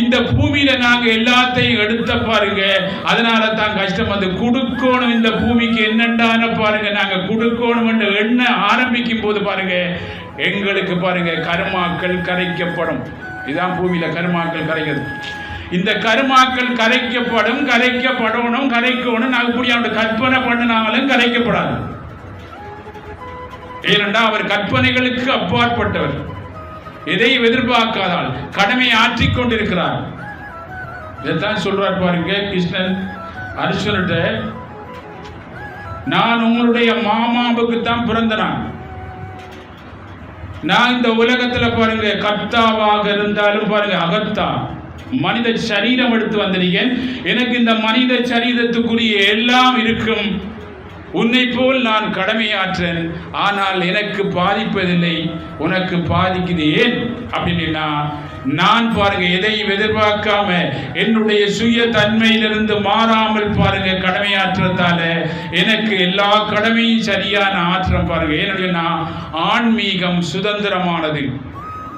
இந்த பூமியில நாங்க எல்லாத்தையும் எடுத்த பாருங்க. அதனால தான் கஷ்டம். வந்து கொடுக்கணும், இந்த பூமிக்கு என்னண்டான பாருங்க. நாங்க கொடுக்கணும் என்று எண்ண ஆரம்பிக்கும் போது பாருங்க, எங்களுக்கு பாருங்க கர்மாக்கள் கரைக்கப்படும். இதுதான் பூமியில கர்மாக்கள் கரைக்கிறது. இந்த கர்மாக்கள் கரைக்கப்படும், கரைக்கப்படணும், கரைக்கணும். நாங்க கூடிய கற்பனை பண்ணினாலும் கரைக்கப்படாது. ஏனென்றா அவர் கற்பனைகளுக்கு அப்பாற்பட்டவர், எதையும் எதிர்பார்க்காதால் கடமை ஆற்றிக் கொண்டிருக்கிறார். இதைத்தான் சொல்றார் பாருங்க கிருஷ்ணன் அர்ஜுனன்ட்ட, நான் உங்களுடைய மாமாவுக்கு தான் பிறந்தனான். நான் இந்த உலகத்துல பாருங்க கர்த்தாவாக இருந்தாலும் பாருங்க அகத்தா மனித சரீரம் எடுத்து வந்திருக்கேன். எனக்கு இந்த மனித சரீரத்துக்குரிய எல்லாம் இருக்கும். உன்னை போல் நான் கடமையாற்றேன், ஆனால் எனக்கு பாதிப்பதில்லை, உனக்கு பாதிக்குது. ஏன் அப்படின்னா நான் பாருங்க எதையும் எதிர்பார்க்காம என்னுடைய சுய தன்மையிலிருந்து மாறாமல் பாருங்க கடமையாற்றத்தால எனக்கு எல்லா கடமையும் சரியான ஆற்றம் பாருங்க. ஏன்னா ஆன்மீகம் சுதந்திரமானது.